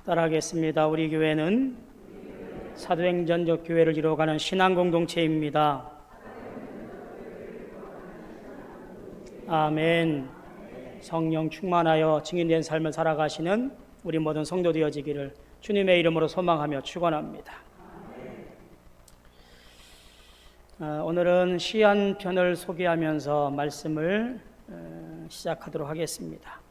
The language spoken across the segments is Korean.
따라하겠습니다. 우리 교회는 사도행전적 교회를 이루어가는 신앙공동체입니다. 아멘. 성령 충만하여 증인된 삶을 살아가시는 우리 모든 성도 되어지기를 주님의 이름으로 소망하며 축원합니다. 오늘은 시 한 편을 소개하면서 말씀을 시작하도록 하겠습니다.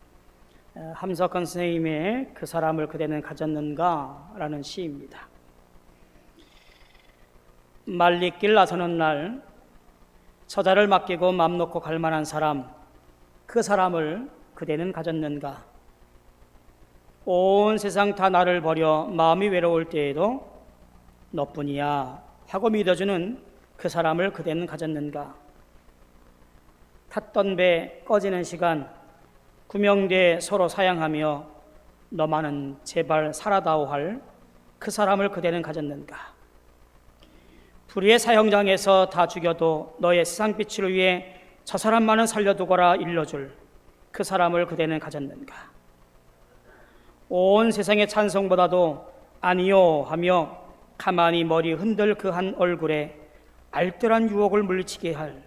함석헌 선생님의 그 사람을 그대는 가졌는가 라는 시입니다. 말리길 나서는 날 처자를 맡기고 맘 놓고 갈 만한 사람, 그 사람을 그대는 가졌는가? 온 세상 다 나를 버려 마음이 외로울 때에도 너뿐이야 하고 믿어주는 그 사람을 그대는 가졌는가? 탔던 배 꺼지는 시간 구명대 서로 사양하며 너만은 제발 살아다오 할 그 사람을 그대는 가졌는가? 불의의 사형장에서 다 죽여도 너의 세상빛을 위해 저 사람만은 살려두거라 일러줄 그 사람을 그대는 가졌는가? 온 세상의 찬송보다도 아니요 하며 가만히 머리 흔들 그 한 얼굴에 알뜰한 유혹을 물리치게 할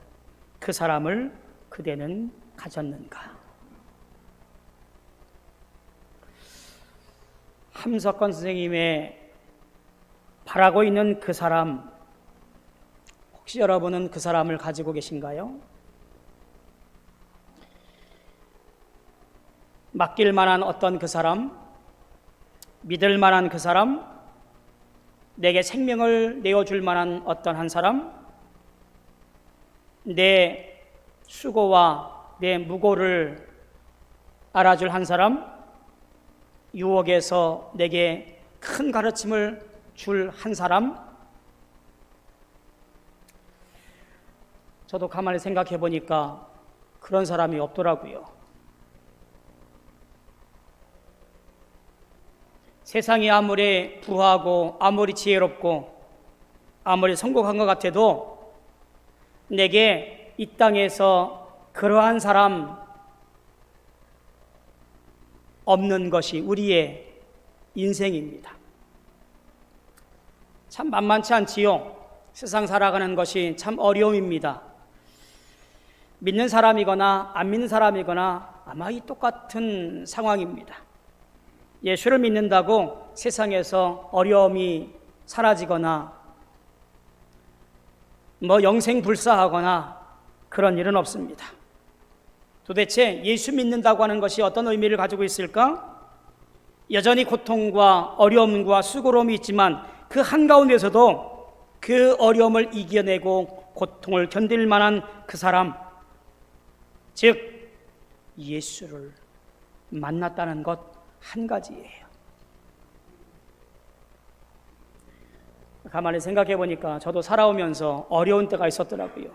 그 사람을 그대는 가졌는가? 함석헌 선생님의 바라고 있는 그 사람, 혹시 여러분은 그 사람을 가지고 계신가요? 맡길 만한 어떤 그 사람, 믿을 만한 그 사람, 내게 생명을 내어줄 만한 어떤 한 사람, 내 수고와 내 무고를 알아줄 한 사람, 유혹에서 내게 큰 가르침을 줄 한 사람. 저도 가만히 생각해 보니까 그런 사람이 없더라고요. 세상이 아무리 부하고 아무리 지혜롭고 아무리 성공한 것 같아도 내게 이 땅에서 그러한 사람 없는 것이 우리의 인생입니다. 참 만만치 않지요. 세상 살아가는 것이 참 어려움입니다. 믿는 사람이거나 안 믿는 사람이거나 아마 이 똑같은 상황입니다. 예수를 믿는다고 세상에서 어려움이 사라지거나 영생불사하거나 그런 일은 없습니다. 도대체 예수 믿는다고 하는 것이 어떤 의미를 가지고 있을까? 여전히 고통과 어려움과 수고로움이 있지만 그 한가운데서도 그 어려움을 이겨내고 고통을 견딜 만한 그 사람, 즉 예수를 만났다는 것 한 가지예요. 가만히 생각해 보니까 저도 살아오면서 어려운 때가 있었더라고요.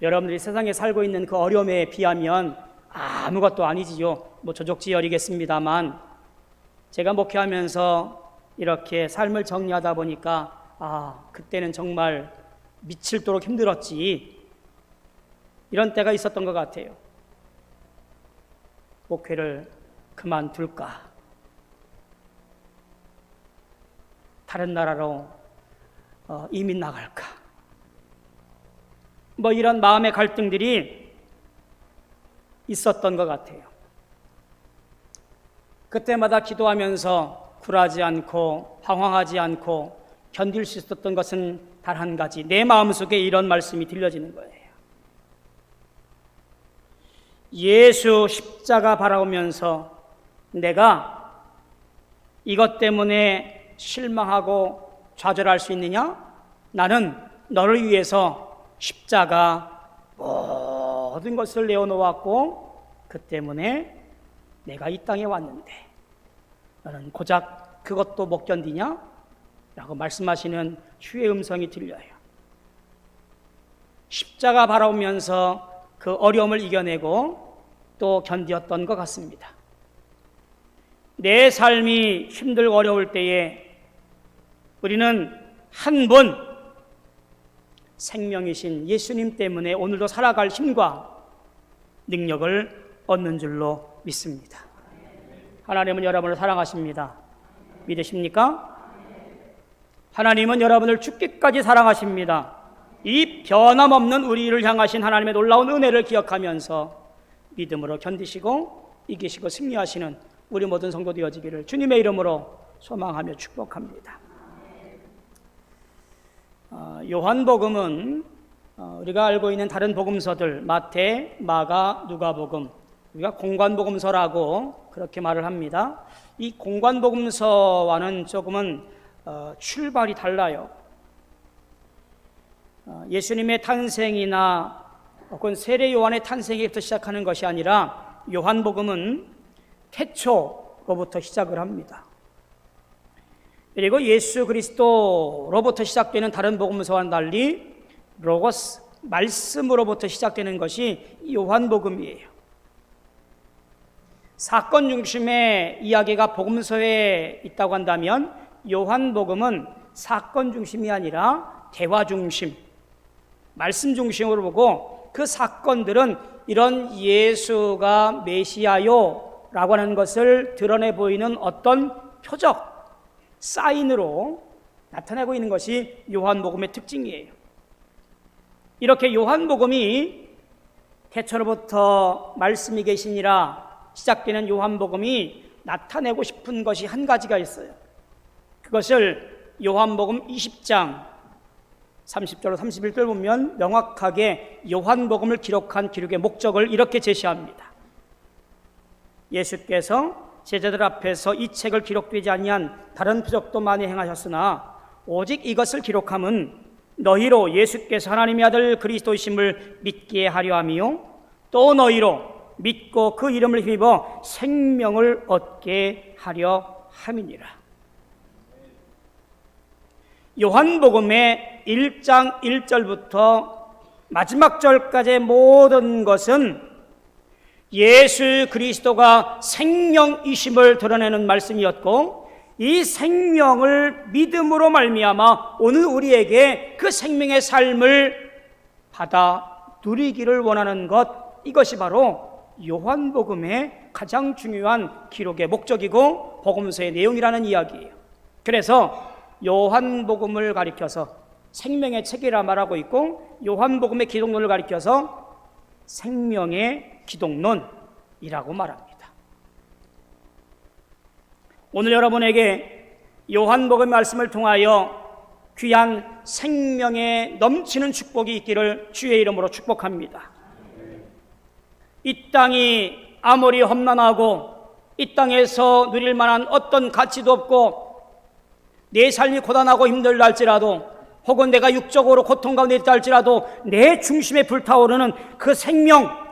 여러분들이 세상에 살고 있는 그 어려움에 비하면 아무것도 아니지요. 조족지열이겠습니다만 제가 목회하면서 이렇게 삶을 정리하다 보니까 그때는 정말 미칠도록 힘들었지, 이런 때가 있었던 것 같아요. 목회를 그만둘까? 다른 나라로 이민 나갈까? 이런 마음의 갈등들이 있었던 것 같아요. 그때마다 기도하면서 굴하지 않고 방황하지 않고 견딜 수 있었던 것은 단 한 가지, 내 마음속에 이런 말씀이 들려지는 거예요. 예수 십자가 바라보면서 내가 이것 때문에 실망하고 좌절할 수 있느냐? 나는 너를 위해서 십자가 모든 것을 내어놓았고 그 때문에 내가 이 땅에 왔는데 너는 고작 그것도 못 견디냐? 라고 말씀하시는 주의 음성이 들려요. 십자가 바라보면서 그 어려움을 이겨내고 또 견디었던 것 같습니다. 내 삶이 힘들고 어려울 때에 우리는 한 분, 생명이신 예수님 때문에 오늘도 살아갈 힘과 능력을 얻는 줄로 믿습니다. 하나님은 여러분을 사랑하십니다. 믿으십니까? 하나님은 여러분을 죽기까지 사랑하십니다. 이 변함없는 우리를 향하신 하나님의 놀라운 은혜를 기억하면서 믿음으로 견디시고 이기시고 승리하시는 우리 모든 성도 되어지기를 주님의 이름으로 소망하며 축복합니다. 요한복음은 우리가 알고 있는 다른 복음서들 마태, 마가, 누가복음, 우리가 공관복음서라고 그렇게 말을 합니다. 이 공관복음서와는 조금은 출발이 달라요. 예수님의 탄생이나 혹은 세례 요한의 탄생에부터 시작하는 것이 아니라 요한복음은 태초로부터 시작을 합니다. 그리고 예수 그리스도로부터 시작되는 다른 복음서와는 달리 로고스, 말씀으로부터 시작되는 것이 요한복음이에요. 사건 중심의 이야기가 복음서에 있다고 한다면 요한복음은 사건 중심이 아니라 대화 중심, 말씀 중심으로 보고 그 사건들은 이런 예수가 메시아요 라고 하는 것을 드러내 보이는 어떤 표적, 사인으로 나타내고 있는 것이 요한복음의 특징이에요. 이렇게 요한복음이 태초로부터 말씀이 계시니라 시작되는 요한복음이 나타내고 싶은 것이 한 가지가 있어요. 그것을 요한복음 20장 30절로 31절 보면 명확하게 요한복음을 기록한 기록의 목적을 이렇게 제시합니다. 예수께서 제자들 앞에서 이 책을 기록되지 아니한 다른 표적도 많이 행하셨으나 오직 이것을 기록함은 너희로 예수께서 하나님의 아들 그리스도이심을 믿게 하려 함이요 또 너희로 믿고 그 이름을 힘입어 생명을 얻게 하려 함이니라. 요한복음의 1장 1절부터 마지막 절까지의 모든 것은 예수 그리스도가 생명이심을 드러내는 말씀이었고 이 생명을 믿음으로 말미암아 오늘 우리에게 그 생명의 삶을 받아 누리기를 원하는 것, 이것이 바로 요한복음의 가장 중요한 기록의 목적이고 복음서의 내용이라는 이야기예요. 그래서 요한복음을 가리켜서 생명의 책이라 말하고 있고 요한복음의 기독론을 가리켜서 생명의 기독론이라고 말합니다. 오늘 여러분에게 요한복음의 말씀을 통하여 귀한 생명에 넘치는 축복이 있기를 주의 이름으로 축복합니다. 이 땅이 아무리 험난하고 이 땅에서 누릴 만한 어떤 가치도 없고 내 삶이 고단하고 힘들다 할지라도 혹은 내가 육적으로 고통 가운데 있다 할지라도 내 중심에 불타오르는 그 생명,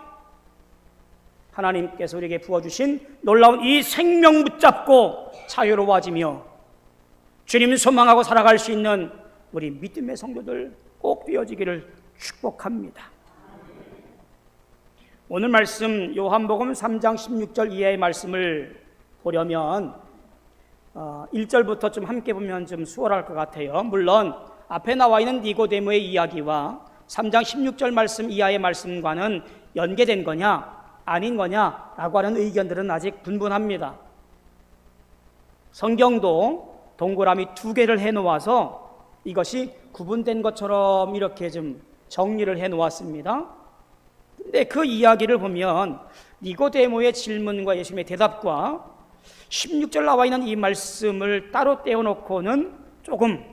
하나님께서 우리에게 부어주신 놀라운 이 생명 붙잡고 자유로워지며 주님 소망하고 살아갈 수 있는 우리 믿음의 성도들 꼭 되어지기를 축복합니다. 오늘 말씀 요한복음 3장 16절 이하의 말씀을 보려면 1절부터 좀 함께 보면 좀 수월할 것 같아요. 물론 앞에 나와 있는 니고데모의 이야기와 3장 16절 말씀 이하의 말씀과는 연계된 거냐 아닌 거냐라고 하는 의견들은 아직 분분합니다. 성경도 동그라미 2개를 해놓아서 이것이 구분된 것처럼 이렇게 좀 정리를 해놓았습니다. 근데 그 이야기를 보면 니고데모의 질문과 예수님의 대답과 16절 나와 있는 이 말씀을 따로 떼어놓고는 조금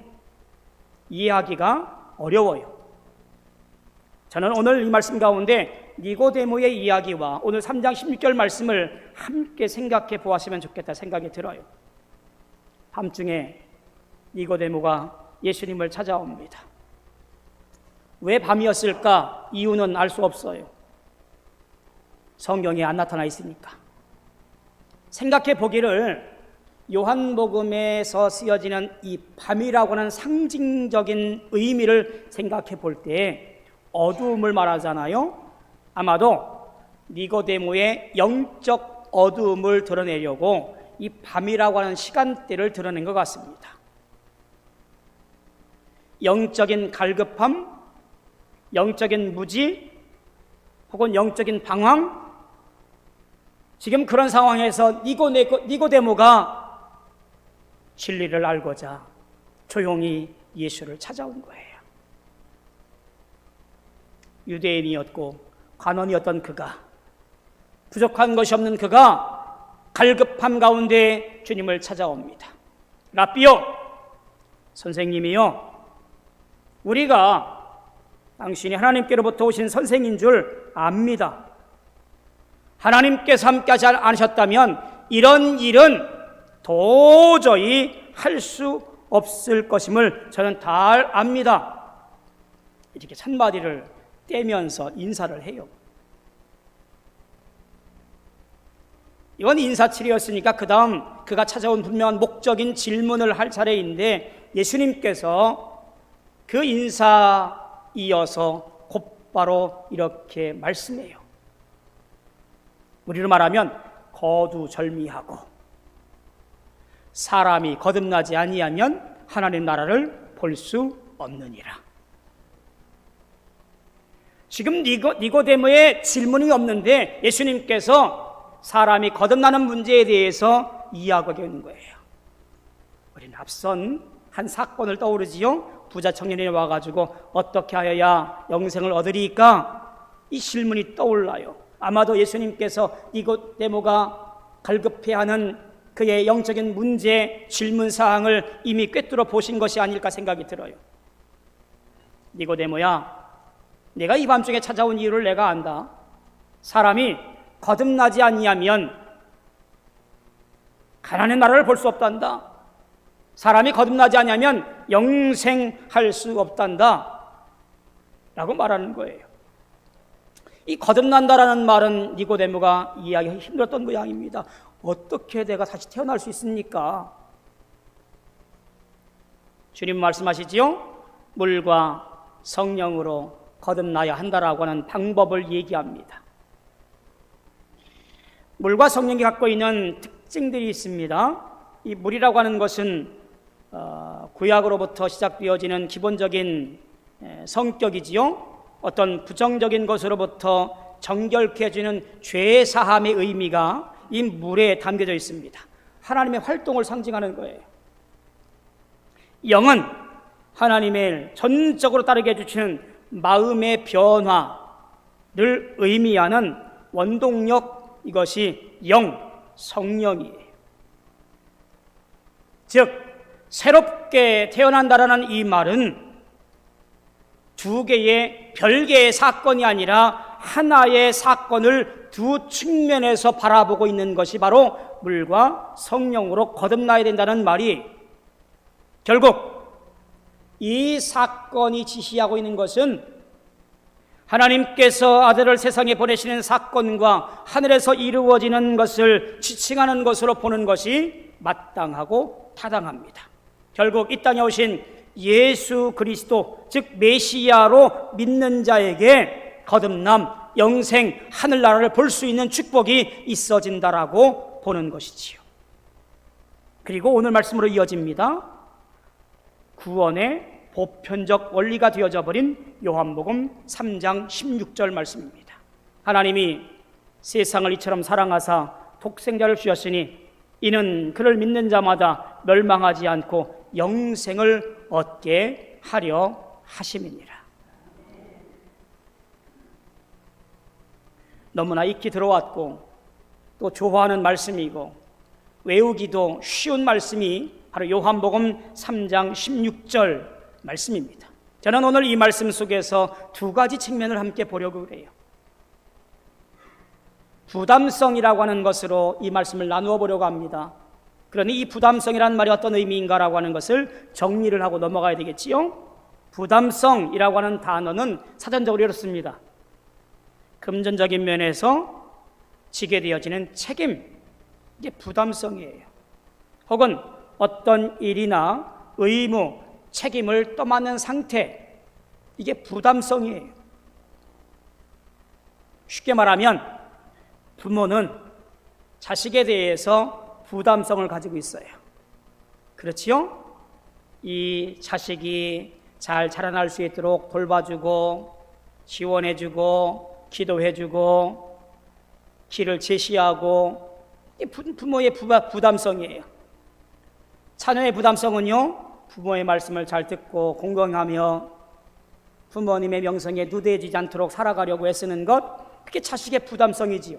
이해하기가 어려워요. 저는 오늘 이 말씀 가운데 니고데모의 이야기와 오늘 3장 16절 말씀을 함께 생각해 보았으면 좋겠다 생각이 들어요. 밤중에 니고데모가 예수님을 찾아옵니다. 왜 밤이었을까? 이유는 알 수 없어요. 성경에 안 나타나 있으니까. 생각해 보기를 요한복음에서 쓰여지는 이 밤이라고 하는 상징적인 의미를 생각해 볼 때 어두움을 말하잖아요. 아마도 니고데모의 영적 어두움을 드러내려고 이 밤이라고 하는 시간대를 드러낸 것 같습니다. 영적인 갈급함, 영적인 무지, 혹은 영적인 방황, 지금 그런 상황에서 니고데모가 진리를 알고자 조용히 예수를 찾아온 거예요. 유대인이었고 관원이었던 그가, 부족한 것이 없는 그가 갈급함 가운데 주님을 찾아옵니다. 라삐요, 선생님이요, 우리가 당신이 하나님께로부터 오신 선생인 줄 압니다. 하나님께서 함께하지 않으셨다면 이런 일은 도저히 할 수 없을 것임을 저는 잘 압니다. 이렇게 찬마디를 떼면서 인사를 해요. 이건 인사치레였으니까 그 다음 그가 찾아온 분명한 목적인 질문을 할 차례인데, 예수님께서 그 인사 이어서 곧바로 이렇게 말씀해요. 우리로 말하면 거두절미하고 사람이 거듭나지 아니하면 하나님 나라를 볼 수 없느니라. 지금 니고데모의 질문이 없는데 예수님께서 사람이 거듭나는 문제에 대해서 이야기하고 있는 거예요. 우리는 앞선 한 사건을 떠오르지요. 부자 청년이 와가지고 어떻게 하여야 영생을 얻으리까? 이 질문이 떠올라요. 아마도 예수님께서 니고데모가 갈급해하는 그의 영적인 문제, 질문사항을 이미 꿰뚫어 보신 것이 아닐까 생각이 들어요. 니고데모야, 내가 이 밤중에 찾아온 이유를 내가 안다. 사람이 거듭나지 아니하면 가나안의 나라를 볼 수 없단다. 사람이 거듭나지 아니하면 영생할 수 없단다 라고 말하는 거예요. 이 거듭난다라는 말은 니고데모가 이해하기 힘들었던 모양입니다. 어떻게 내가 다시 태어날 수 있습니까? 주님 말씀하시지요? 물과 성령으로 거듭나야 한다라고 하는 방법을 얘기합니다. 물과 성령이 갖고 있는 특징들이 있습니다. 이 물이라고 하는 것은 구약으로부터 시작되어지는 기본적인 성격이지요. 어떤 부정적인 것으로부터 정결케 해주는 죄 사함의 의미가 이 물에 담겨져 있습니다. 하나님의 활동을 상징하는 거예요. 영은 하나님의 전적으로 따르게 해주시는 마음의 변화를 의미하는 원동력, 이것이 성령이에요. 즉 새롭게 태어난다라는 이 말은 두 개의 별개의 사건이 아니라 하나의 사건을 두 측면에서 바라보고 있는 것이 바로 물과 성령으로 거듭나야 된다는 말이, 결국 이 사건이 지시하고 있는 것은 하나님께서 아들을 세상에 보내시는 사건과 하늘에서 이루어지는 것을 지칭하는 것으로 보는 것이 마땅하고 타당합니다. 결국 이 땅에 오신 예수 그리스도, 즉 메시아로 믿는 자에게 거듭남, 영생, 하늘나라를 볼 수 있는 축복이 있어진다라고 보는 것이지요. 그리고 오늘 말씀으로 이어집니다. 구원의 보편적 원리가 되어져 버린 요한복음 3장 16절 말씀입니다. 하나님이 세상을 이처럼 사랑하사 독생자를 주셨으니 이는 그를 믿는 자마다 멸망하지 않고 영생을 얻게 하려 하심이니라. 너무나 익히 들어왔고 또 좋아하는 말씀이고 외우기도 쉬운 말씀이 바로 요한복음 3장 16절 말씀입니다. 저는 오늘 이 말씀 속에서 두 가지 측면을 함께 보려고 해요. 부담성이라고 하는 것으로 이 말씀을 나누어 보려고 합니다. 그러니 이 부담성이라는 말이 어떤 의미인가라고 하는 것을 정리를 하고 넘어가야 되겠지요. 부담성이라고 하는 단어는 사전적으로 이렇습니다. 금전적인 면에서 지게 되어지는 책임, 이게 부담성이에요. 혹은 어떤 일이나 의무, 책임을 떠맡는 상태, 이게 부담성이에요. 쉽게 말하면 부모는 자식에 대해서 부담성을 가지고 있어요. 그렇지요? 이 자식이 잘 자라날 수 있도록 돌봐주고 지원해주고 기도해주고 길을 제시하고, 이게 부모의 부담성이에요. 자녀의 부담성은요, 부모의 말씀을 잘 듣고 공경하며 부모님의 명성에 누대지지 않도록 살아가려고 애쓰는 것, 그게 자식의 부담성이지요.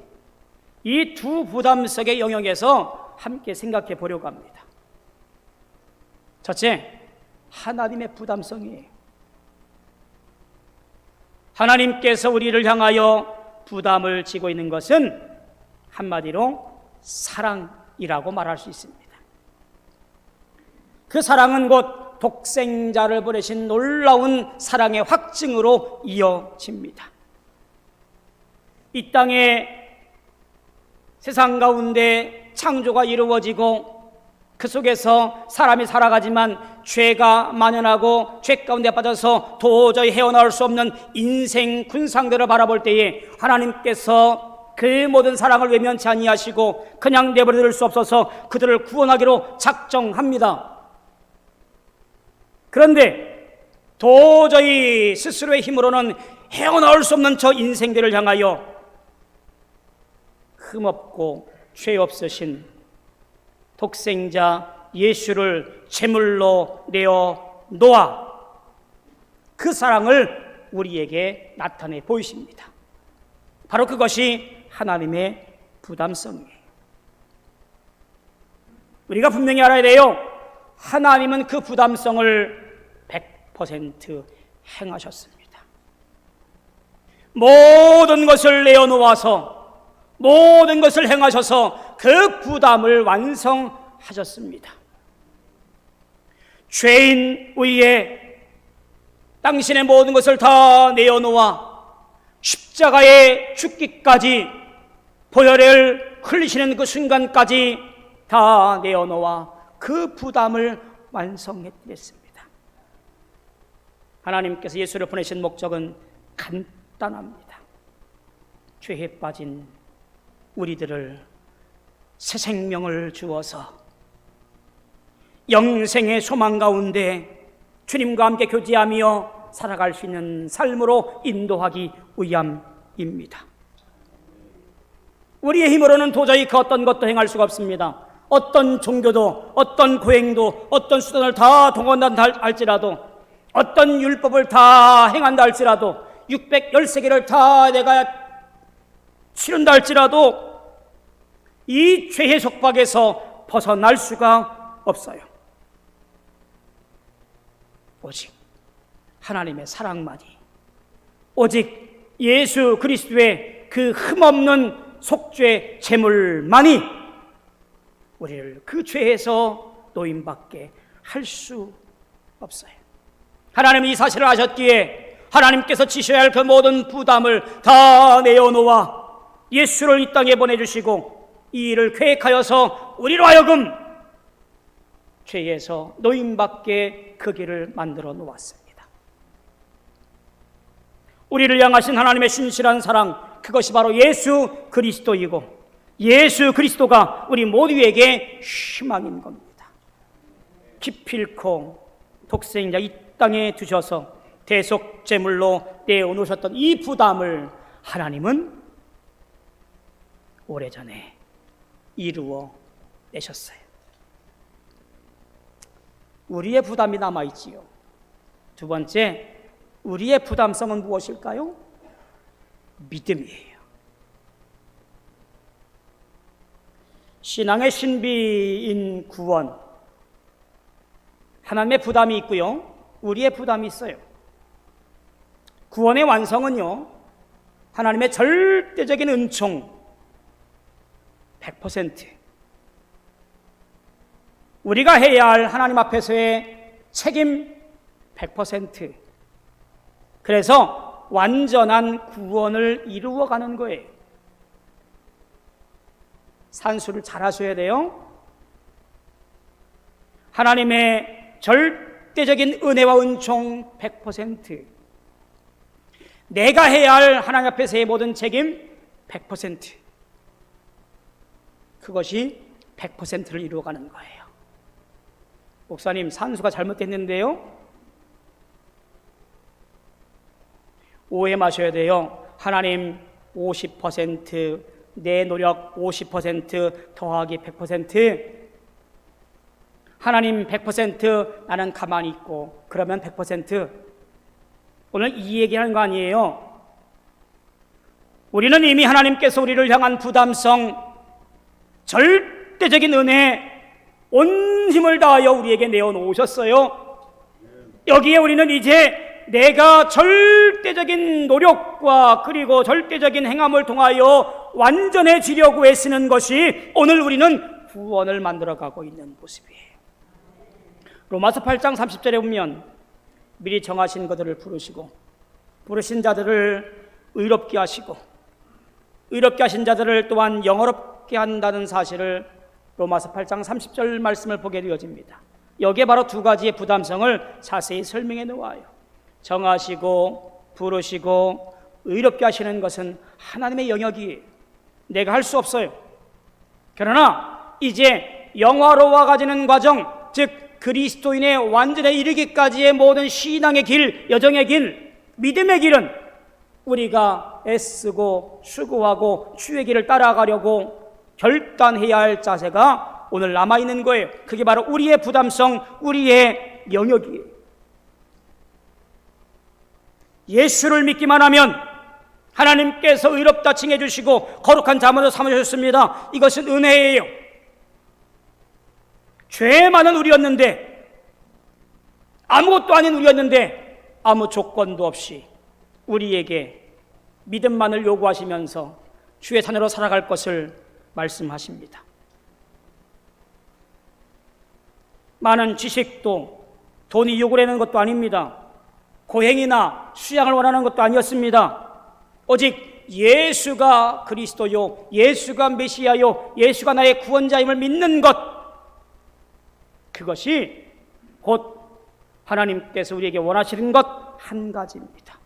이 두 부담성의 영역에서 함께 생각해 보려고 합니다. 첫째, 하나님의 부담성이에요. 하나님께서 우리를 향하여 부담을 지고 있는 것은 한마디로 사랑이라고 말할 수 있습니다. 그 사랑은 곧 독생자를 보내신 놀라운 사랑의 확증으로 이어집니다. 이 땅에 세상 가운데 창조가 이루어지고 그 속에서 사람이 살아가지만 죄가 만연하고 죄 가운데 빠져서 도저히 헤어나올 수 없는 인생 군상들을 바라볼 때에 하나님께서 그 모든 사랑을 외면치 아니하시고 그냥 내버려둘 수 없어서 그들을 구원하기로 작정합니다. 그런데 도저히 스스로의 힘으로는 헤어나올 수 없는 저 인생들을 향하여 흠없고 죄 없으신 독생자 예수를 제물로 내어 놓아 그 사랑을 우리에게 나타내 보이십니다. 바로 그것이 하나님의 부담성이에요. 우리가 분명히 알아야 돼요. 하나님은 그 부담성을 100% 행하셨습니다. 모든 것을 내어놓아서 모든 것을 행하셔서 그 부담을 완성하셨습니다. 죄인 위에 당신의 모든 것을 다 내어놓아 십자가에 죽기까지 보혈을 흘리시는 그 순간까지 다 내어놓아 그 부담을 완성했습니다. 하나님께서 예수를 보내신 목적은 간단합니다. 죄에 빠진 우리들을 새 생명을 주어서 영생의 소망 가운데 주님과 함께 교제하며 살아갈 수 있는 삶으로 인도하기 위함입니다. 우리의 힘으로는 도저히 그 어떤 것도 행할 수가 없습니다. 어떤 종교도 어떤 고행도 어떤 수단을 다 동원한다 할지라도 어떤 율법을 다 행한다 할지라도 613개를 다 내가 치른다 할지라도 이 죄의 속박에서 벗어날 수가 없어요. 오직 하나님의 사랑만이, 오직 예수 그리스도의 그 흠없는 속죄 제물만이 우리를 그 죄에서 노임받게 할 수 없어요. 하나님이 이 사실을 아셨기에 하나님께서 지셔야 할 그 모든 부담을 다 내어놓아 예수를 이 땅에 보내주시고 이 일을 계획하여서 우리로 하여금 죄에서 노임받게 그 길을 만들어 놓았습니다. 우리를 향하신 하나님의 신실한 사랑, 그것이 바로 예수 그리스도이고 예수 그리스도가 우리 모두에게 희망인 겁니다. 기필코 독생자 이 땅에 두셔서 대속 제물로 내어놓으셨던 이 부담을 하나님은 오래전에 이루어 내셨어요. 우리의 부담이 남아있지요. 두 번째, 우리의 부담성은 무엇일까요? 믿음이에요. 신앙의 신비인 구원, 하나님의 부담이 있고요, 우리의 부담이 있어요. 구원의 완성은요, 하나님의 절대적인 은총 100%, 우리가 해야 할 하나님 앞에서의 책임 100%, 그래서 완전한 구원을 이루어가는 거예요. 산수를 잘 하셔야 돼요. 하나님의 절대적인 은혜와 은총 100%, 내가 해야 할 하나님 앞에서의 모든 책임 100%, 그것이 100%를 이루어가는 거예요. 목사님, 산수가 잘못됐는데요? 오해 마셔야 돼요. 하나님 50%, 내 노력 50% 더하기 100%, 하나님 100% 나는 가만히 있고 그러면 100% 오늘 이 얘기하는 거 아니에요. 우리는 이미 하나님께서 우리를 향한 부담성, 절대적인 은혜, 온 힘을 다하여 우리에게 내어놓으셨어요. 여기에 우리는 이제 내가 절대적인 노력과 그리고 절대적인 행함을 통하여 완전해지려고 애쓰는 것이 오늘 우리는 구원을 만들어가고 있는 모습이에요. 로마서 8장 30절에 보면 미리 정하신 것들을 부르시고 부르신 자들을 의롭게 하시고 의롭게 하신 자들을 또한 영어롭게 한다는 사실을 로마서 8장 30절 말씀을 보게 되어집니다. 여기에 바로 두 가지의 부담성을 자세히 설명해 놓아요. 정하시고 부르시고 의롭게 하시는 것은 하나님의 영역이에요. 내가 할 수 없어요. 그러나 이제 영화로워 가지는 과정, 즉 그리스도인의 완전에 이르기까지의 모든 신앙의 길, 여정의 길, 믿음의 길은 우리가 애쓰고 수고하고 주의 길을 따라가려고 결단해야 할 자세가 오늘 남아있는 거예요. 그게 바로 우리의 부담성, 우리의 영역이에요. 예수를 믿기만 하면 하나님께서 의롭다 칭해 주시고 거룩한 자문으로 삼으셨습니다. 이것은 은혜예요. 죄 많은 우리였는데, 아무것도 아닌 우리였는데 아무 조건도 없이 우리에게 믿음만을 요구하시면서 주의 산으로 살아갈 것을 말씀하십니다. 많은 지식도 돈이 요구를 하는 것도 아닙니다. 고행이나 수양을 원하는 것도 아니었습니다. 오직 예수가 그리스도요, 예수가 메시아요, 예수가 나의 구원자임을 믿는 것, 그것이 곧 하나님께서 우리에게 원하시는 것 한 가지입니다.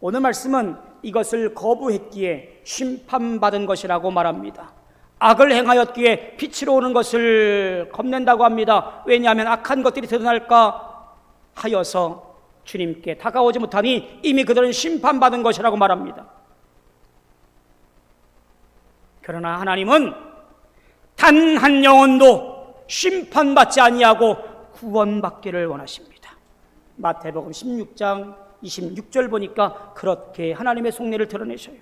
오늘 말씀은 이것을 거부했기에 심판받은 것이라고 말합니다. 악을 행하였기에 빛으로 오는 것을 겁낸다고 합니다. 왜냐하면 악한 것들이 드러날까 하여서 주님께 다가오지 못하니 이미 그들은 심판받은 것이라고 말합니다. 그러나 하나님은 단 한 영혼도 심판받지 아니하고 구원받기를 원하십니다. 마태복음 16장 26절 보니까 그렇게 하나님의 속내를 드러내셔요.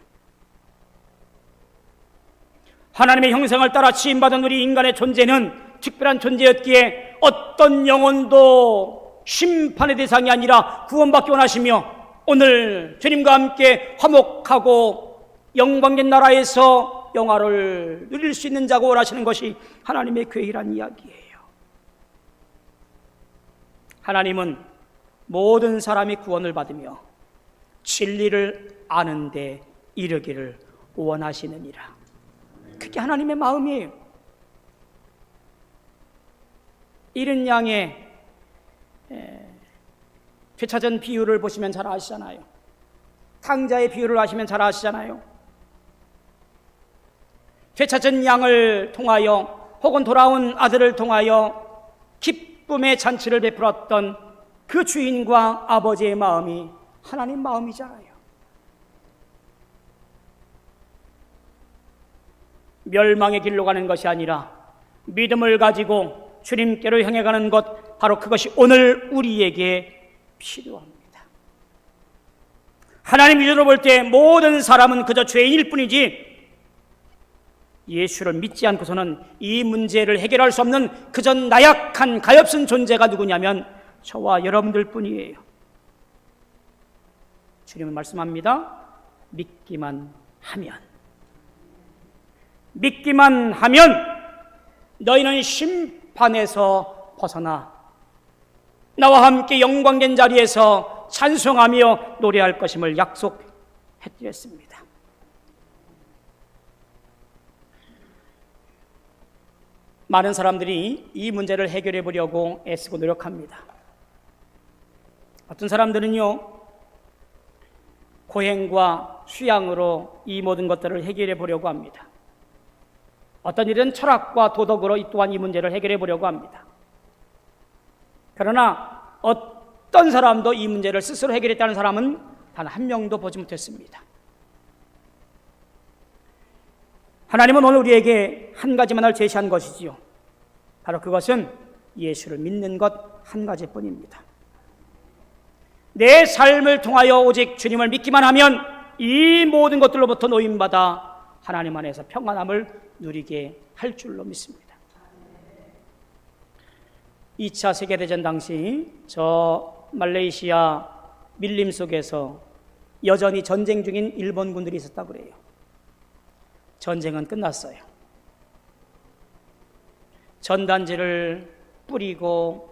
하나님의 형상을 따라 지음받은 우리 인간의 존재는 특별한 존재였기에 어떤 영혼도 심판의 대상이 아니라 구원받기 원하시며 오늘 주님과 함께 화목하고 영광된 나라에서 영화를 누릴 수 있는 자고 원하시는 것이 하나님의 계획이란 이야기예요. 하나님은 모든 사람이 구원을 받으며 진리를 아는 데 이르기를 원하시느니라. 그게 하나님의 마음이에요. 이른 양의 되찾은 비유를 보시면 잘 아시잖아요. 탕자의 비유를 아시면 잘 아시잖아요. 되찾은 양을 통하여 혹은 돌아온 아들을 통하여 기쁨의 잔치를 베풀었던 그 주인과 아버지의 마음이 하나님 마음이잖아요. 멸망의 길로 가는 것이 아니라 믿음을 가지고 주님께로 향해 가는 것, 바로 그것이 오늘 우리에게 필요합니다. 하나님 기준으로 볼 때 모든 사람은 그저 죄인일 뿐이지 예수를 믿지 않고서는 이 문제를 해결할 수 없는 그저 나약한 가엾은 존재가 누구냐면 저와 여러분들 뿐이에요. 주님은 말씀합니다. 믿기만 하면 너희는 심판에서 벗어나 나와 함께 영광된 자리에서 찬송하며 노래할 것임을 약속해드렸습니다. 많은 사람들이 이 문제를 해결해 보려고 애쓰고 노력합니다. 어떤 사람들은요, 고행과 수양으로 이 모든 것들을 해결해 보려고 합니다. 어떤 일은 철학과 도덕으로 또한 이 문제를 해결해 보려고 합니다. 그러나 어떤 사람도 이 문제를 스스로 해결했다는 사람은 단 한 명도 보지 못했습니다. 하나님은 오늘 우리에게 한 가지만을 제시한 것이지요. 바로 그것은 예수를 믿는 것 한 가지뿐입니다. 내 삶을 통하여 오직 주님을 믿기만 하면 이 모든 것들로부터 노임받아 하나님 안에서 평안함을 누리게 할 줄로 믿습니다. 2차 세계대전 당시 저 말레이시아 밀림 속에서 여전히 전쟁 중인 일본군들이 있었다고 그래요. 전쟁은 끝났어요. 전단지를 뿌리고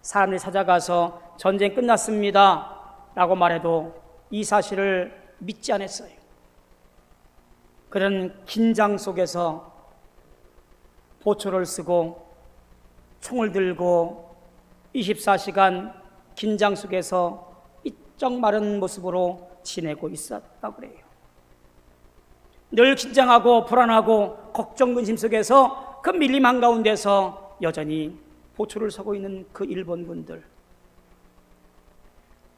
사람들이 찾아가서 전쟁 끝났습니다 라고 말해도 이 사실을 믿지 않았어요. 그런 긴장 속에서 보초를 쓰고 총을 들고 24시간 긴장 속에서 이쪽 마른 모습으로 지내고 있었다고 그래요. 늘 긴장하고 불안하고 걱정 근심 속에서 그 밀림 한가운데서 여전히 보초를 서고 있는 그 일본군들,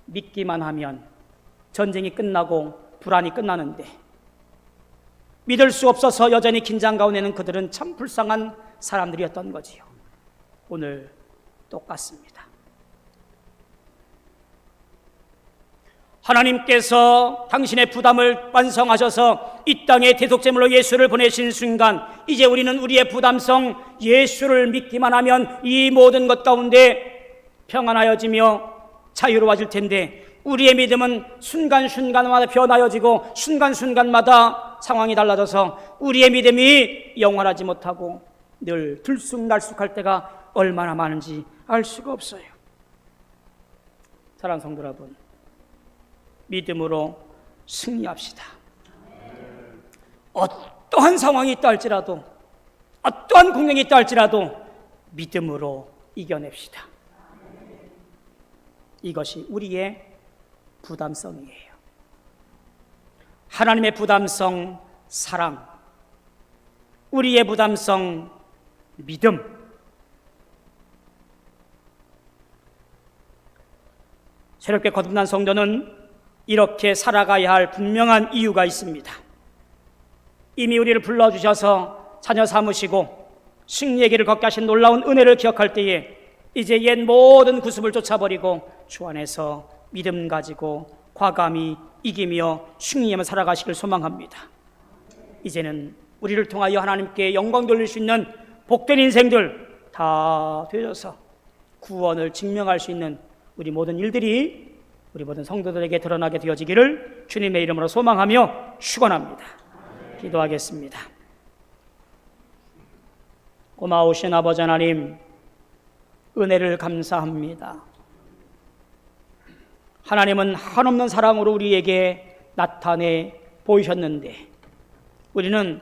믿기만 하면 전쟁이 끝나고 불안이 끝나는데 믿을 수 없어서 여전히 긴장 가운데는 그들은 참 불쌍한 사람들이었던 거지요. 오늘 똑같습니다. 하나님께서 당신의 부담을 완성하셔서 이 땅에 대속제물로 예수를 보내신 순간 이제 우리는 우리의 부담성 예수를 믿기만 하면 이 모든 것 가운데 평안하여지며 자유로워질 텐데 우리의 믿음은 순간순간마다 변하여지고 순간순간마다 상황이 달라져서 우리의 믿음이 영원하지 못하고 늘 들쑥날쑥할 때가 얼마나 많은지 알 수가 없어요. 사랑하는 성도 여러분, 믿음으로 승리합시다. 어떠한 상황이 있다 할지라도 어떠한 공경이 있다 할지라도 믿음으로 이겨냅시다. 이것이 우리의 부담성이에요. 하나님의 부담성 사랑, 우리의 부담성 믿음. 새롭게 거듭난 성도는 이렇게 살아가야 할 분명한 이유가 있습니다. 이미 우리를 불러주셔서 자녀 삼으시고 승리의 길을 걷게 하신 놀라운 은혜를 기억할 때에 이제 옛 모든 구습을 쫓아버리고 주 안에서 믿음 가지고 과감히 이기며 승리하며 살아가시길 소망합니다. 이제는 우리를 통하여 하나님께 영광 돌릴 수 있는 복된 인생들 다 되어서 구원을 증명할 수 있는 우리 모든 일들이 우리 모든 성도들에게 드러나게 되어지기를 주님의 이름으로 소망하며 축원합니다. 기도하겠습니다. 고마우신 아버지 하나님, 은혜를 감사합니다. 하나님은 한없는 사랑으로 우리에게 나타내 보이셨는데 우리는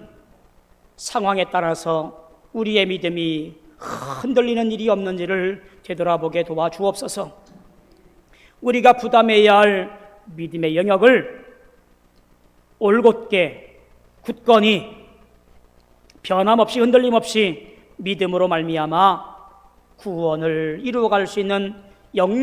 상황에 따라서 우리의 믿음이 흔들리는 일이 없는지를 되돌아보게 도와주옵소서. 우리가 부담해야 할 믿음의 영역을 올곧게 굳건히 변함없이 흔들림 없이 믿음으로 말미암아 구원을 이루어갈 수 있는